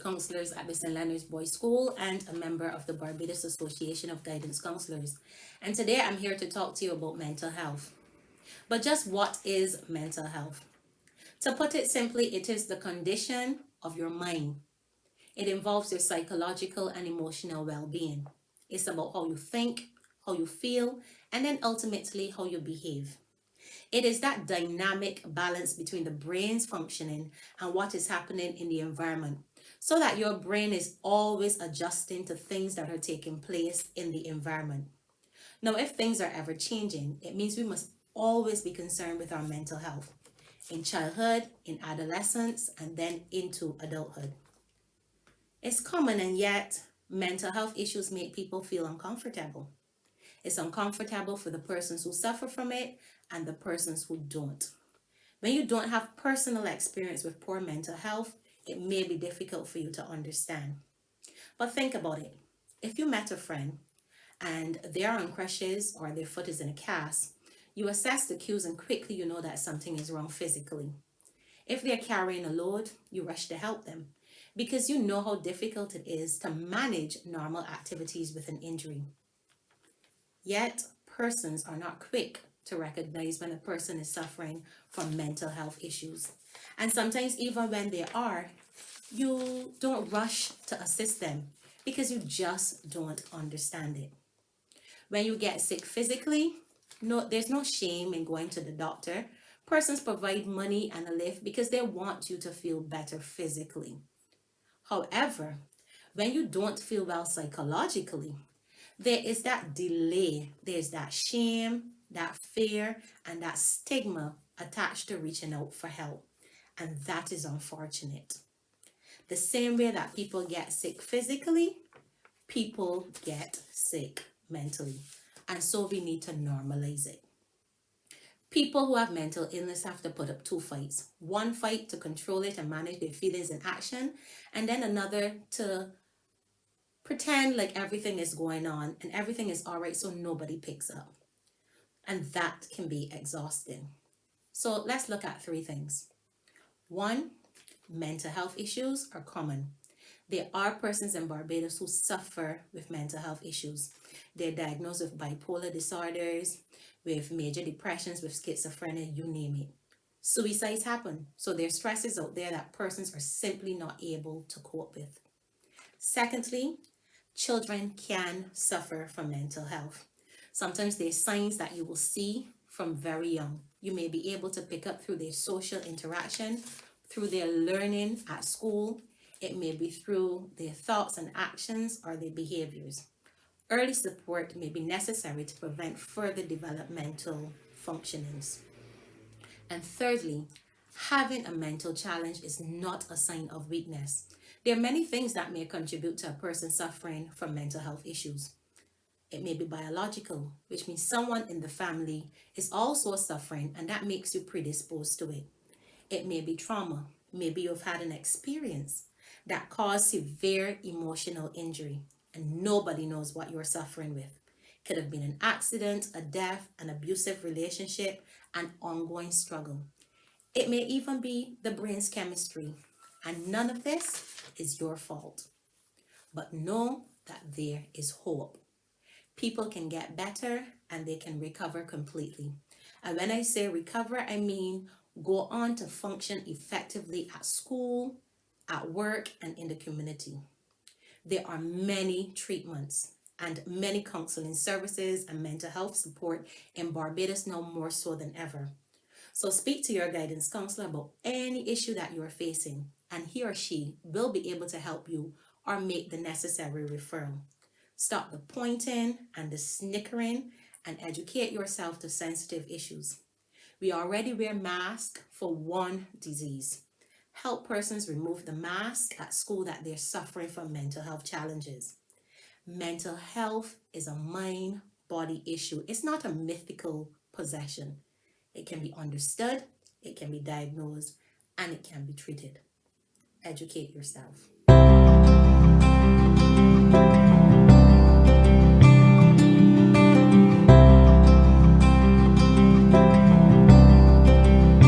Counsellors at the St. Leonard's Boys School and a member of the Barbados Association of Guidance Counsellors. And today I'm here to talk to you about mental health. But just what is mental health? To put it simply, it is the condition of your mind. It involves your psychological and emotional well-being. It's about how you think, how you feel, and then ultimately how you behave. It is that dynamic balance between the brain's functioning and what is happening in the environment, so that your brain is always adjusting to things that are taking place in the environment. Now, if things are ever changing, it means we must always be concerned with our mental health in childhood, in adolescence, and then into adulthood. It's common, and yet mental health issues make people feel uncomfortable. It's uncomfortable for the persons who suffer from it and the persons who don't. When you don't have personal experience with poor mental health, it may be difficult for you to understand. But think about it. If you met a friend and they are on crutches or their foot is in a cast, you assess the cues and quickly you know that something is wrong physically. If they're carrying a load, you rush to help them because you know how difficult it is to manage normal activities with an injury. Yet, persons are not quick to recognize when a person is suffering from mental health issues. And sometimes even when they are, you don't rush to assist them because you just don't understand it. When you get sick physically, there's no shame in going to the doctor. Persons provide money and a lift because they want you to feel better physically. However, when you don't feel well psychologically, there is that delay, there's that shame, that fear, and that stigma attached to reaching out for help. And that is unfortunate. The same way that people get sick physically, people get sick mentally. And so we need to normalize it. People who have mental illness have to put up two fights. One fight to control it and manage their feelings and action, and then another to pretend like everything is going on and everything is all right so nobody picks up. And that can be exhausting. So let's look at three things. One, mental health issues are common. There are persons in Barbados who suffer with mental health issues. They're diagnosed with bipolar disorders, with major depressions, with schizophrenia, you name it. Suicides happen. So there's stresses out there that persons are simply not able to cope with. Secondly, children can suffer from mental health. Sometimes there's signs that you will see from very young. You may be able to pick up through their social interaction, through their learning at school. It may be through their thoughts and actions or their behaviors. Early support may be necessary to prevent further developmental functionings. And thirdly, having a mental challenge is not a sign of weakness. There are many things that may contribute to a person suffering from mental health issues. It may be biological, which means someone in the family is also suffering and that makes you predisposed to it. It may be trauma. Maybe you've had an experience that caused severe emotional injury and nobody knows what you're suffering with. It could have been an accident, a death, an abusive relationship, an ongoing struggle. It may even be the brain's chemistry, and none of this is your fault. But know that there is hope. People can get better and they can recover completely. And when I say recover, I mean go on to function effectively at school, at work, and in the community. There are many treatments and many counseling services and mental health support in Barbados now more so than ever. So speak to your guidance counselor about any issue that you are facing, and he or she will be able to help you or make the necessary referral. Stop the pointing and the snickering and educate yourself to sensitive issues. We already wear masks for one disease. Help persons remove the mask at school that they're suffering from mental health challenges. Mental health is a mind-body issue. It's not a mythical possession. It can be understood, it can be diagnosed, and it can be treated. Educate yourself.